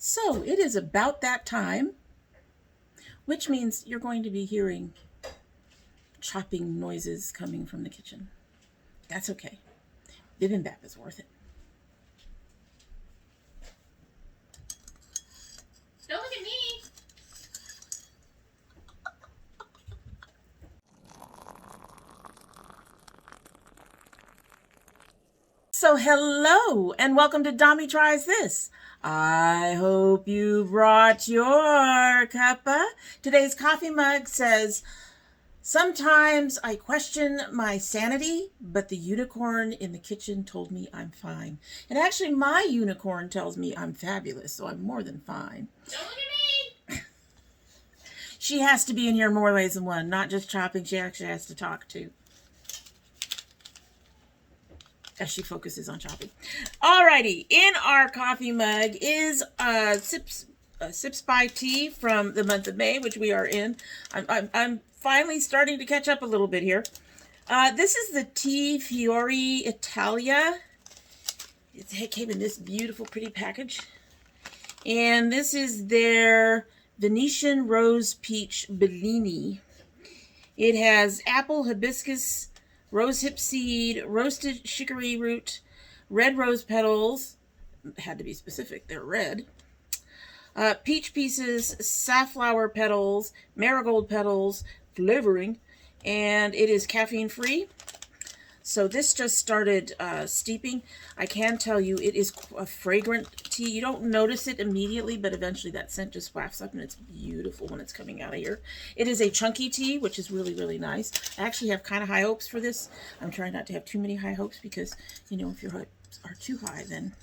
So it is about that time, which means you're going to be hearing chopping noises coming from the kitchen. That's okay. Bibimbap is worth it. Don't look at me. So hello and welcome to domytriesthis. I hope you brought your cuppa. Today's coffee mug says, sometimes I question my sanity, but the unicorn in the kitchen told me I'm fine. And actually my unicorn tells me I'm fabulous, so I'm more than fine. Don't look at me. She has to be in here more ways than one, not just chopping. She actually has to talk too, as she focuses on chopping. Alrighty, in our coffee mug is Sips by Tea from the month of May, which we are in. I'm finally starting to catch up a little bit here. This is the tea Fiori Italia. It came in this beautiful, pretty package. And this is their Venetian Rose Peach Bellini. It has apple, hibiscus, rosehip seed, roasted chicory root, red rose petals, had to be specific, they're red, peach pieces, safflower petals, marigold petals, flavoring, and it is caffeine free. So this just started steeping. I can tell you it is a fragrant tea. You don't notice it immediately, but eventually that scent just wafts up and it's beautiful when it's coming out of here. It is a chunky tea, which is really, really nice. I actually have kind of high hopes for this. I'm trying not to have too many high hopes because, you know, if your hopes are too high, then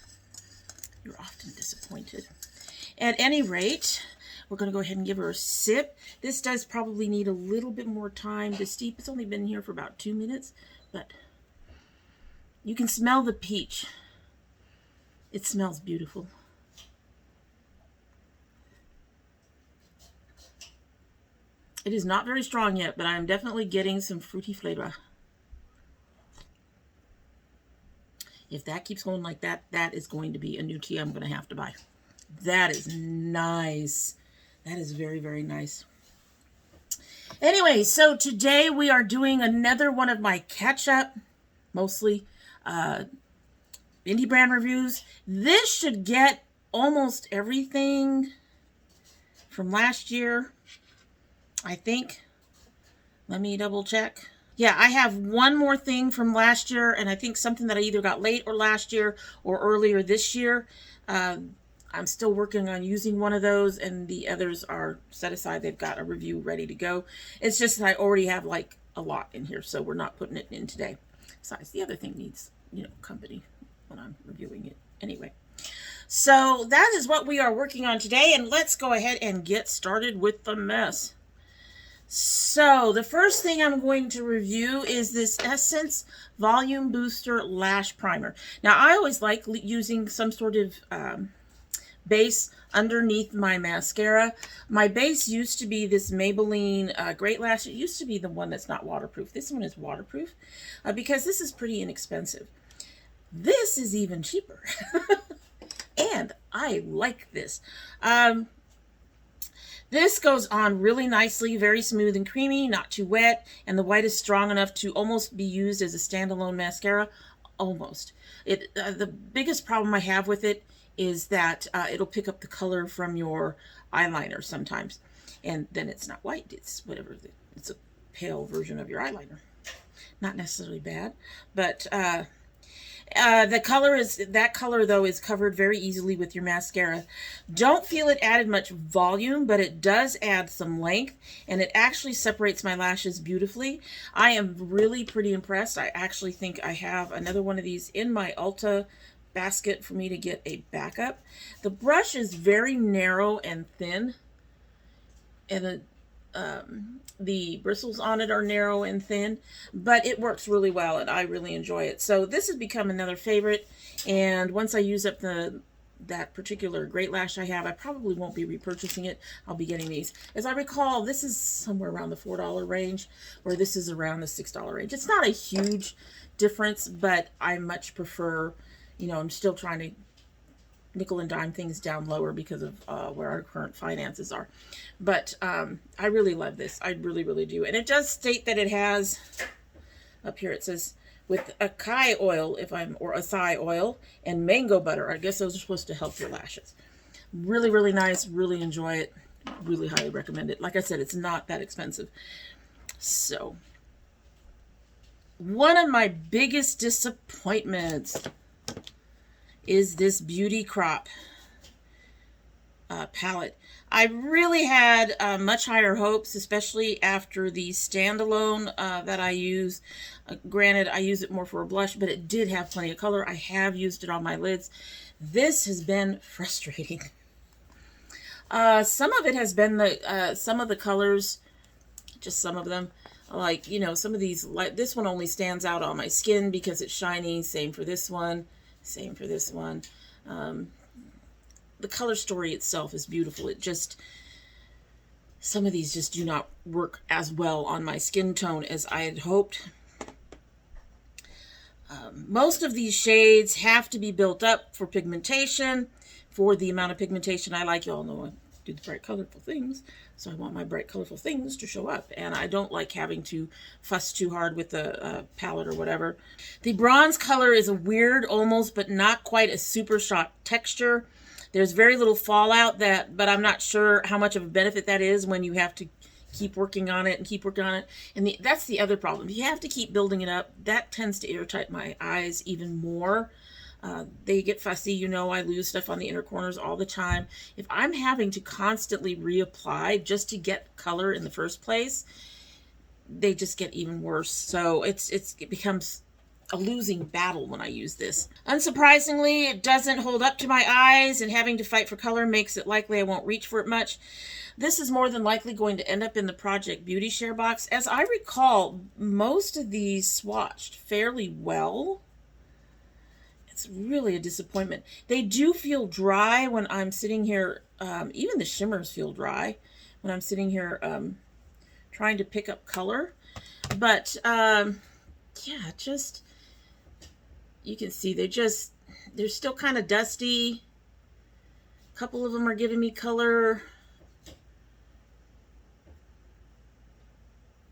you're often disappointed. At any rate, we're going to go ahead and give her a sip. This does probably need a little bit more time to steep. It's only been here for about 2 minutes, but you can smell the peach. It smells beautiful. It is not very strong yet, but I'm definitely getting some fruity flavor. If that keeps going like that, that is going to be a new tea I'm going to have to buy. That is nice. That is very, very nice. Anyway, so today we are doing another one of my catch-up, mostly indie brand reviews. This should get almost everything from last year, I think. Let me double check. Yeah, I have one more thing from last year, and I think something that I either got late or last year or earlier this year. I'm still working on using one of those, and the others are set aside. They've got a review ready to go. It's just that I already have like a lot in here, so we're not putting it in today. Besides, the other thing needs, you know, company when I'm reviewing it anyway. So that is what we are working on today, and let's go ahead and get started with the mess. So the first thing I'm going to review is this Essence Volume Booster Lash Primer. Now, I always like using some sort of base underneath my mascara. My base used to be this Maybelline Great Lash. It used to be the one that's not waterproof. This one is waterproof because this is pretty inexpensive. This is even cheaper. And I like this. This goes on really nicely, very smooth and creamy, not too wet, and the white is strong enough to almost be used as a standalone mascara. Almost. The biggest problem I have with it is that it'll pick up the color from your eyeliner sometimes, and then it's not white. It's whatever. It's a pale version of your eyeliner. Not necessarily bad, but the color is, that color though is covered very easily with your mascara. Don't feel it added much volume, but it does add some length, and it actually separates my lashes beautifully. I am really pretty impressed. I actually think I have another one of these in my Ulta basket for me to get a backup. The brush is very narrow and thin, and the bristles on it are narrow and thin, but it works really well and I really enjoy it. So this has become another favorite, and once I use up that particular Great Lash I have, I probably won't be repurchasing it. I'll be getting these. As I recall, this is somewhere around the $4 range, where this is around the $6 range. It's not a huge difference, but I much prefer, you know, I'm still trying to nickel and dime things down lower because of where our current finances are. But I really love this. I really, really do. And it does state that it has, up here it says, with acai oil, or acai oil, and mango butter. I guess those are supposed to help your lashes. Really, really nice. Really enjoy it. Really highly recommend it. Like I said, it's not that expensive. So, one of my biggest disappointments is this Beauty Crop palette. I really had much higher hopes, especially after the standalone that I use. Granted, I use it more for a blush, but it did have plenty of color. I have used it on my lids. This has been frustrating. Some of it has been some of the colors, just some of them. Like, you know, some of these, like this one only stands out on my skin because it's shiny. Same for this one. Same for this one. The color story itself is beautiful. It just, some of these just do not work as well on my skin tone as I had hoped. Most of these shades have to be built up for pigmentation, for the amount of pigmentation I like. You all know I do the bright, colorful things, so I want my bright, colorful things to show up. And I don't like having to fuss too hard with the palette or whatever. The bronze color is a weird, almost, but not quite a super shot texture. There's very little fallout, but I'm not sure how much of a benefit that is when you have to keep working on it and keep working on it. And that's the other problem. You have to keep building it up. That tends to irritate my eyes even more. They get fussy. You know, I lose stuff on the inner corners all the time. If I'm having to constantly reapply just to get color in the first place, they just get even worse. So it becomes a losing battle when I use this. Unsurprisingly, it doesn't hold up to my eyes, and having to fight for color makes it likely I won't reach for it much. This is more than likely going to end up in the Project Beauty Share box. As I recall, most of these swatched fairly well. It's really a disappointment. They do feel dry when I'm sitting here. Even the shimmers feel dry when I'm sitting here trying to pick up color. But yeah, just, you can see they're still kind of dusty. A couple of them are giving me color.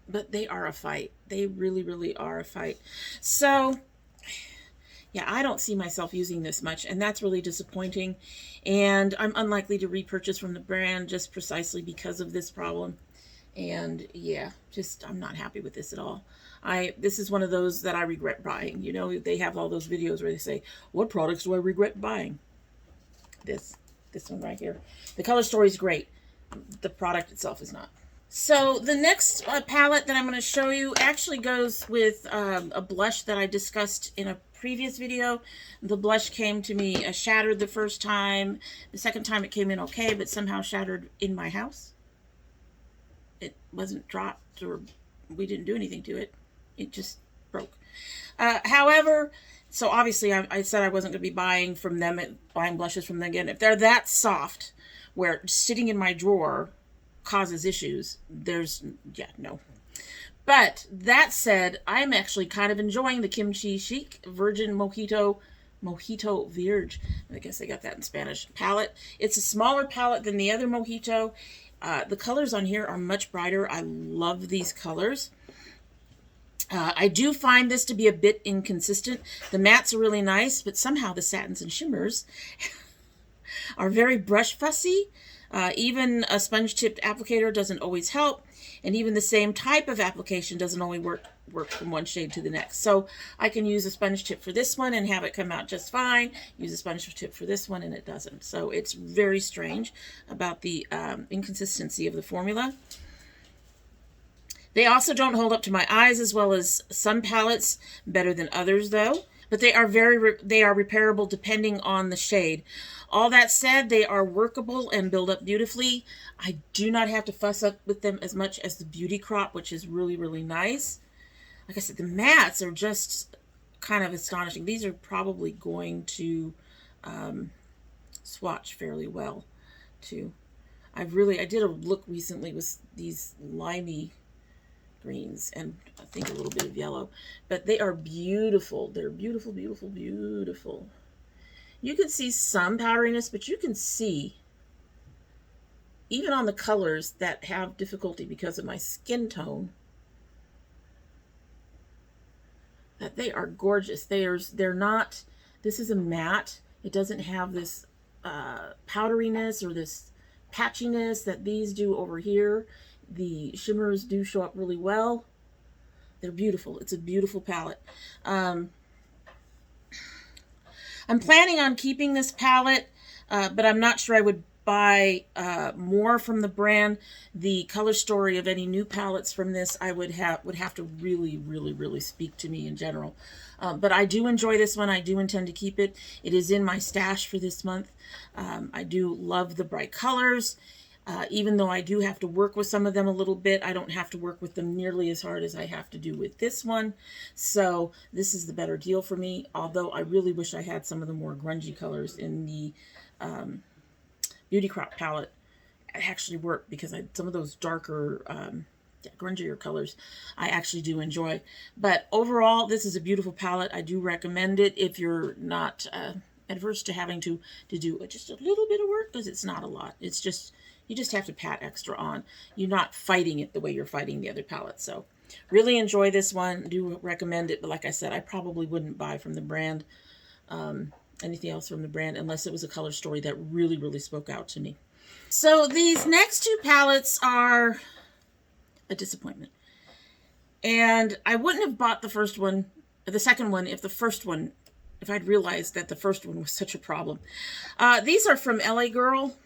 But they are a fight. They really, really are a fight. So, yeah, I don't see myself using this much, and that's really disappointing. And I'm unlikely to repurchase from the brand just precisely because of this problem. And yeah, just, I'm not happy with this at all. This is one of those that I regret buying. You know, they have all those videos where they say, what products do I regret buying? This one right here. The color story is great. The product itself is not. So the next palette that I'm going to show you actually goes with a blush that I discussed in a previous video. The blush came to me shattered the first time. The second time it came in okay, but somehow shattered in my house. It wasn't dropped, or we didn't do anything to it. It just broke. However, so obviously I said I wasn't going to be buying from them, buying blushes from them again. If they're that soft, where sitting in my drawer causes issues, no. But that said, I'm actually kind of enjoying the Kimchi Chic Virgin Mojito Vierge, I guess I got that in Spanish, palette. It's a smaller palette than the other Mojito. The colors on here are much brighter. I love these colors. I do find this to be a bit inconsistent. The mattes are really nice, but somehow the satins and shimmers are very brush fussy. Even a sponge-tipped applicator doesn't always help, and even the same type of application doesn't always work from one shade to the next. So I can use a sponge tip for this one and have it come out just fine. Use a sponge tip for this one and it doesn't. So it's very strange about the inconsistency of the formula. They also don't hold up to my eyes as well as some palettes, better than others though. But they are repairable depending on the shade. All that said, they are workable and build up beautifully. I do not have to fuss up with them as much as the Beauty Crop, which is really, really nice. Like I said, the mattes are just kind of astonishing. These are probably going to swatch fairly well too. I did a look recently with these limey greens and I think a little bit of yellow, but they are beautiful. They're beautiful, beautiful, beautiful. You can see some powderiness, but you can see, even on the colors that have difficulty because of my skin tone, that they are gorgeous. They're not, this is a matte. It doesn't have this powderiness or this patchiness that these do over here. The shimmers do show up really well. They're beautiful. It's a beautiful palette. I'm planning on keeping this palette, but I'm not sure I would buy more from the brand. The color story of any new palettes from this I would have to really speak to me in general. But I do enjoy this one. I do intend to keep it. It is in my stash for this month. I do love the bright colors. Even though I do have to work with some of them a little bit, I don't have to work with them nearly as hard as I have to do with this one. So this is the better deal for me, although I really wish I had some of the more grungy colors in the Beauty Crop palette actually work, because some of those darker, grungier colors I actually do enjoy. But overall, this is a beautiful palette. I do recommend it if you're not adverse to having to do just a little bit of work, because it's not a lot. It's just, you just have to pat extra on. You're not fighting it the way you're fighting the other palettes. So really enjoy this one. Do recommend it, but like I said, I probably wouldn't buy from the brand, anything else from the brand, unless it was a color story that really spoke out to me. So these next two palettes are a disappointment. And I wouldn't have bought the second one if I'd realized that the first one was such a problem. These are from LA Girl.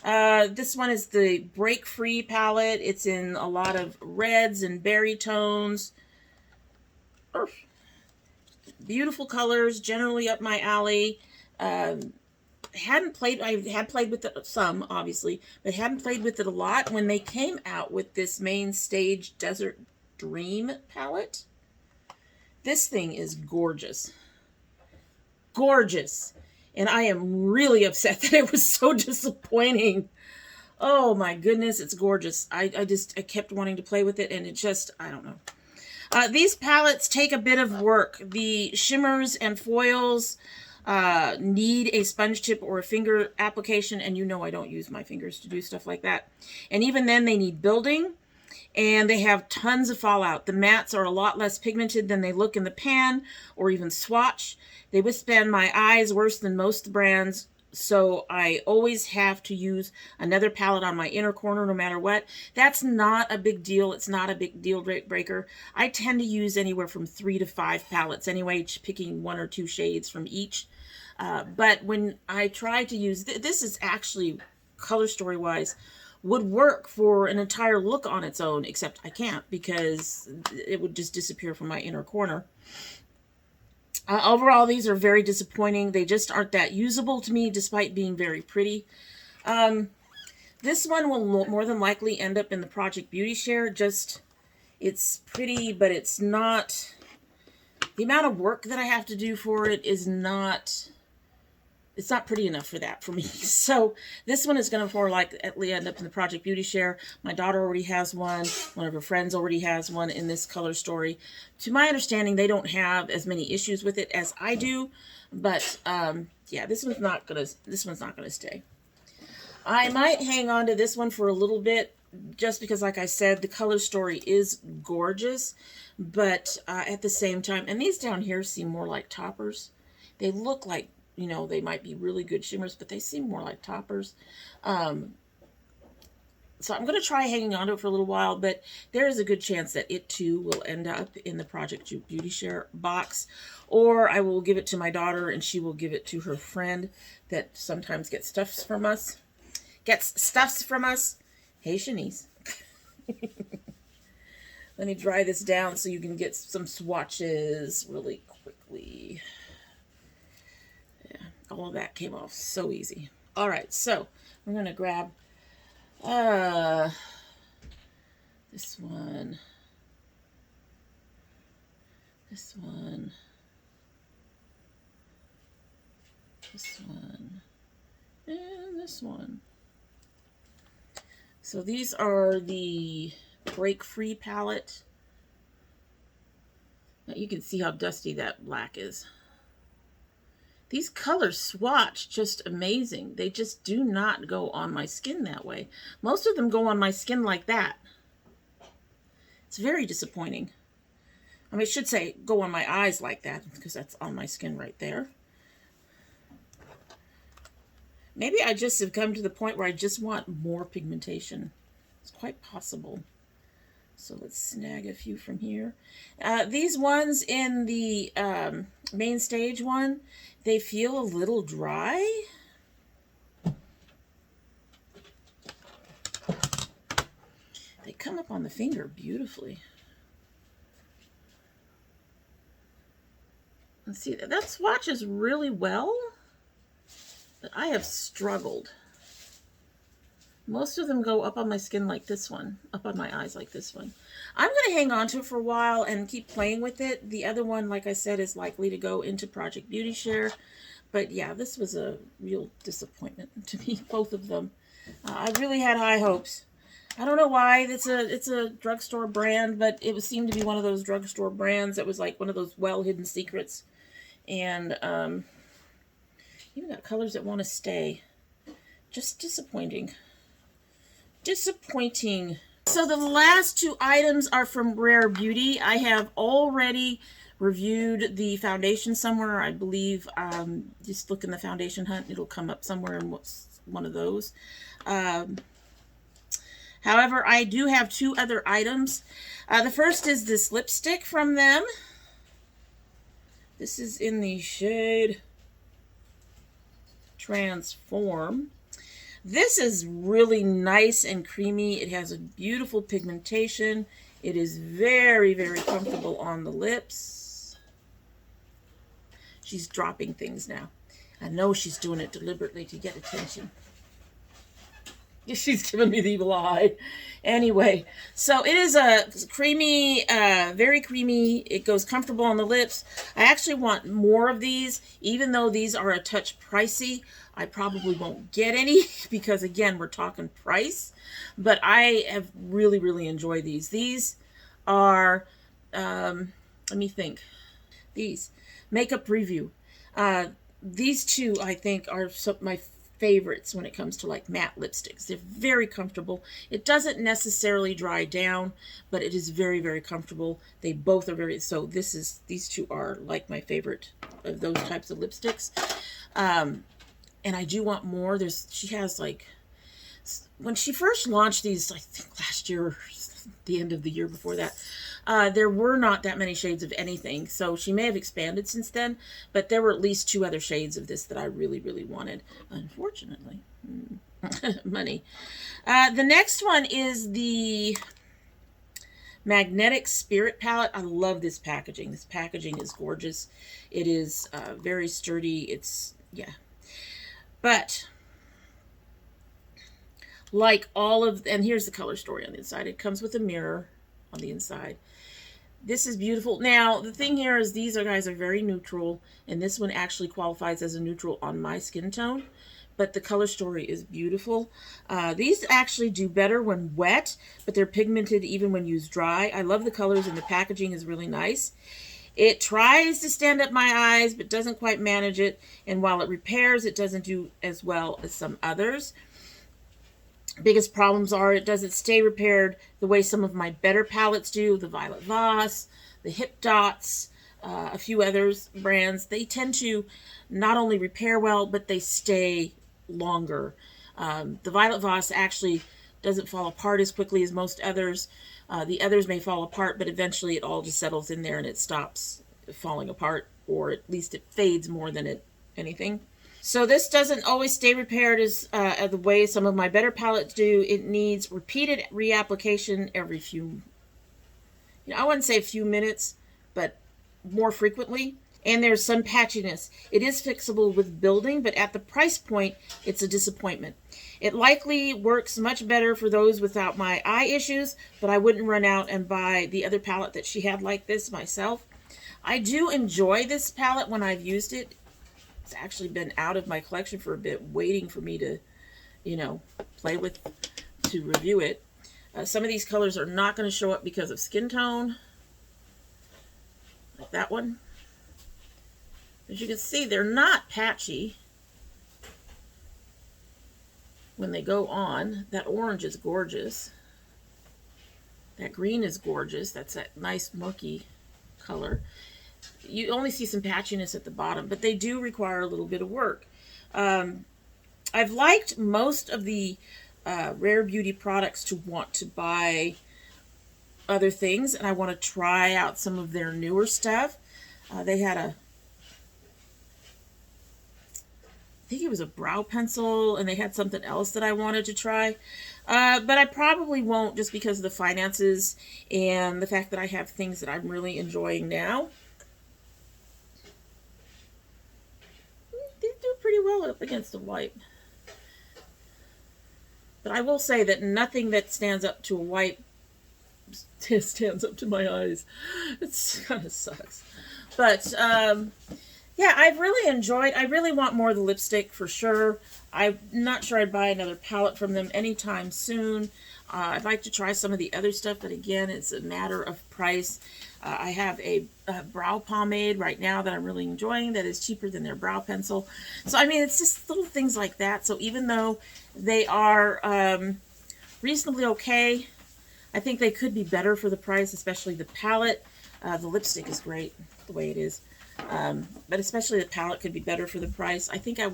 This one is the Break Free palette. It's in a lot of reds and berry tones. Beautiful colors, generally up my alley. I had played with it some, obviously, but hadn't played with it a lot. When they came out with this Main Stage Desert Dream palette, this thing is gorgeous. Gorgeous. And I am really upset that it was so disappointing. Oh my goodness, it's gorgeous. I kept wanting to play with it, and it just, I don't know. These palettes take a bit of work. The shimmers and foils need a sponge tip or a finger application, and you know I don't use my fingers to do stuff like that. And even then, they need building, and they have tons of fallout. The mattes are a lot less pigmented than they look in the pan or even swatch. They withstand my eyes worse than most brands, so I always have to use another palette on my inner corner no matter what. That's not a big deal. It's not a big deal breaker. I tend to use anywhere from 3 to 5 palettes anyway, picking 1 or 2 shades from each. But when I try to use, this is actually, color story wise, would work for an entire look on its own, except I can't because it would just disappear from my inner corner. Overall, these are very disappointing. They just aren't that usable to me, despite being very pretty. This one will more than likely end up in the Project Beauty Share. Just, it's pretty, but it's not, the amount of work that I have to do for it is not, it's not pretty enough for that for me. So this one is going to more likely end up in the Project Beauty Share. My daughter already has one. One of her friends already has one in this color story. To my understanding, they don't have as many issues with it as I do. But yeah, this one's not gonna stay. I might hang on to this one for a little bit, just because, like I said, the color story is gorgeous. But at the same time, and these down here seem more like toppers. They look like, you know, they might be really good shimmers, but they seem more like toppers. So I'm going to try hanging on to it for a little while, but there is a good chance that it too will end up in the Project Beauty Share box, or I will give it to my daughter and she will give it to her friend that sometimes gets stuffs from us. Hey, Shanice. Let me dry this down so you can get some swatches really quickly. All of that came off so easy. All right, so we're going to grab this one, this one, this one, and this one. So these are the Break Free palette. Now you can see how dusty that black is. These colors swatch just amazing. They just do not go on my skin that way. Most of them go on my skin like that. It's very disappointing. I mean, I should say go on my eyes like that because that's on my skin right there. Maybe I just have come to the point where I just want more pigmentation. It's quite possible. So let's snag a few from here. These ones in the main stage one, they feel a little dry. They come up on the finger beautifully. Let's see, that swatches really well, but I have struggled. Most of them go up on my skin like this one, up on my eyes like this one. I'm going to hang on to it for a while and keep playing with it. The other one, like I said, is likely to go into Project Beauty Share. But yeah, this was a real disappointment to me, both of them. I really had high hopes. I don't know why. It's a drugstore brand, but it seemed to be one of those drugstore brands that was like one of those well-hidden secrets. And even got colors that want to stay. Just disappointing. Disappointing. So the last two items are from Rare Beauty. I have already reviewed the foundation somewhere. I believe just look in the foundation hunt. It'll come up somewhere in one of those. However, I do have two other items. The first is this lipstick from them. This is in the shade Transform. This is really nice and creamy. It has a beautiful pigmentation. It is very, very comfortable on the lips. She's dropping things now. I know she's doing it deliberately to get attention. She's giving me the evil eye. Anyway, so it is a creamy, very creamy. It goes comfortable on the lips. I actually want more of these, even though these are a touch pricey. I probably won't get any because, again, we're talking price. But I have really, really enjoyed these. These are, let me think. These, Makeup Review. These two, I think, are my favorites when it comes to like matte lipsticks. They're very comfortable. It doesn't necessarily dry down, but it is very, very comfortable. They both are very, so these two are like my favorite of those types of lipsticks. And I do want more. She has like, when she first launched these, I think last year or the end of the year before that, there were not that many shades of anything. So she may have expanded since then, but there were at least two other shades of this that I really, really wanted. Unfortunately, money. The next one is the Magnetic Spirit palette. I love this packaging. This packaging is gorgeous. It is very sturdy. It's, yeah. But like all of, and here's the color story on the inside. It comes with a mirror on the inside. This is beautiful. Now, the thing here is these guys are very neutral, and this one actually qualifies as a neutral on my skin tone, but the color story is beautiful. These actually do better when wet, but they're pigmented even when used dry. I love the colors, and the packaging is really nice. It tries to stand up my eyes, but doesn't quite manage it, and while it repairs, it doesn't do as well as some others. Biggest problems are it doesn't stay repaired the way some of my better palettes do. The Violet Voss, the Hip Dots, a few others brands. They tend to not only repair well, but they stay longer. The Violet Voss actually doesn't fall apart as quickly as most others. The others may fall apart, but eventually it all just settles in there and it stops falling apart, or at least it fades more than anything. So this doesn't always stay repaired as the way some of my better palettes do. It needs repeated reapplication every few, I wouldn't say a few minutes, but more frequently. And there's some patchiness. It is fixable with building, but at the price point, it's a disappointment. It likely works much better for those without my eye issues, but I wouldn't run out and buy the other palette that she had like this myself. I do enjoy this palette when I've used it. It's actually been out of my collection for a bit, waiting for me to, play with, to review it. Some of these colors are not going to show up because of skin tone, like that one. As you can see, they're not patchy when they go on. That orange is gorgeous. That green is gorgeous. That's that nice murky color. You only see some patchiness at the bottom, but they do require a little bit of work. I've liked most of the Rare Beauty products to want to buy other things, and I want to try out some of their newer stuff. They had I think it was a brow pencil, and they had something else that I wanted to try. But I probably won't, just because of the finances and the fact that I have things that I'm really enjoying now. They do pretty well up against the wipe. But I will say that nothing that stands up to a wipe stands up to my eyes. It kind of sucks. But, yeah, I've really enjoyed. I really want more of the lipstick for sure. I'm not sure I'd buy another palette from them anytime soon. I'd like to try some of the other stuff, but again, it's a matter of price. I have a brow pomade right now that I'm really enjoying that is cheaper than their brow pencil. So, I mean, it's just little things like that. So, even though they are reasonably okay, I think they could be better for the price, especially the palette. The lipstick is great the way it is. But especially the palette could be better for the price. I think I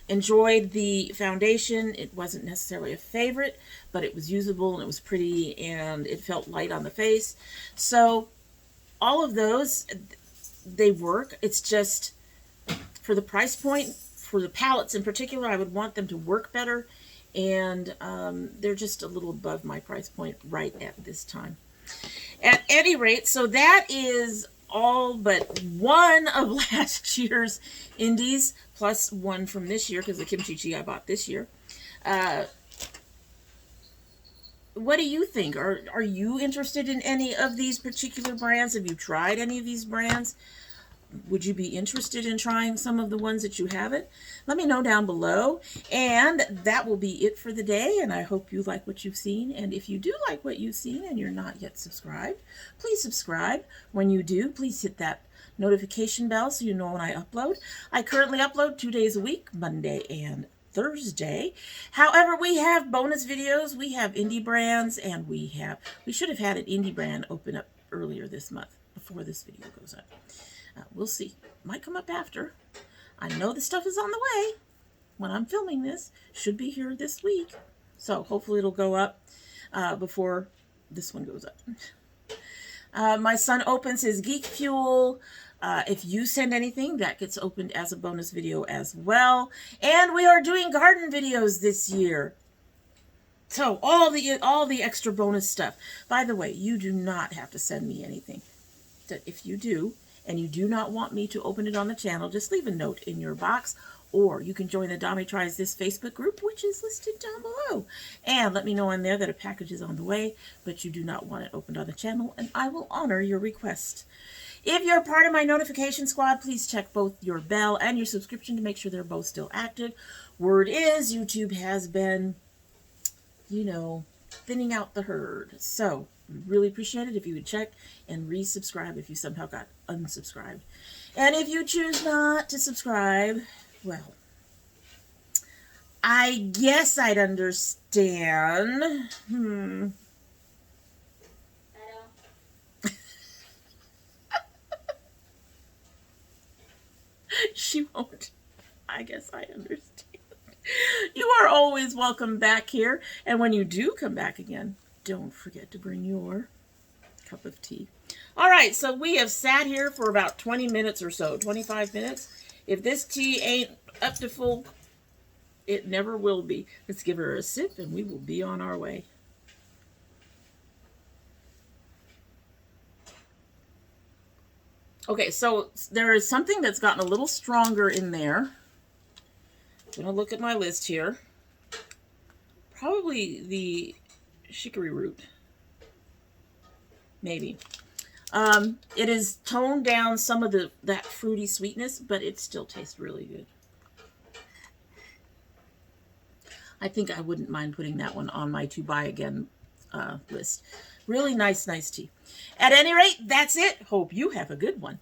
enjoyed the foundation. It wasn't necessarily a favorite, but it was usable and it was pretty and it felt light on the face. So all of those, they work. It's just for the price point, for the palettes in particular, I would want them to work better. And they're just a little above my price point right at this time. At any rate, so that is all but one of last year's indies, plus one from this year, because the kimchi tea I bought this year. What do you think? Are you interested in any of these particular brands? Have you tried any of these brands? Would you be interested in trying some of the ones that you haven't? Let me know down below. And that will be it for the day. And I hope you like what you've seen. And if you do like what you've seen and you're not yet subscribed, please subscribe. When you do, please hit that notification bell so you know when I upload. I currently upload 2 days a week, Monday and Thursday. However, we have bonus videos. We have indie brands, and we should have had an indie brand open up earlier this month before this video goes up. We'll see. Might come up after. I know the stuff is on the way when I'm filming this. Should be here this week. So hopefully it'll go up before this one goes up. My son opens his Geek Fuel. If you send anything, that gets opened as a bonus video as well. And we are doing garden videos this year. So all the extra bonus stuff. By the way, you do not have to send me anything. If you do, and you do not want me to open it on the channel, just leave a note in your box, or you can join the domytriesthis Facebook group, which is listed down below, and let me know in there that a package is on the way, but you do not want it opened on the channel, and I will honor your request. If you're part of my notification squad, please check both your bell and your subscription to make sure they're both still active. Word is, YouTube has been, thinning out the herd, so really appreciate it if you would check and resubscribe if you somehow got unsubscribed. And if you choose not to subscribe, well, I guess I'd understand. I don't. She won't. I guess I understand. You are always welcome back here. And when you do come back again, don't forget to bring your cup of tea. All right, so we have sat here for about 20 minutes or so, 25 minutes. If this tea ain't up to full, it never will be. Let's give her a sip and we will be on our way. Okay, so there is something that's gotten a little stronger in there. I'm going to look at my list here. Probably the chicory root. Maybe. It has toned down some of that fruity sweetness, but it still tastes really good. I think I wouldn't mind putting that one on my to buy again list. Really nice tea. At any rate, that's it. Hope you have a good one.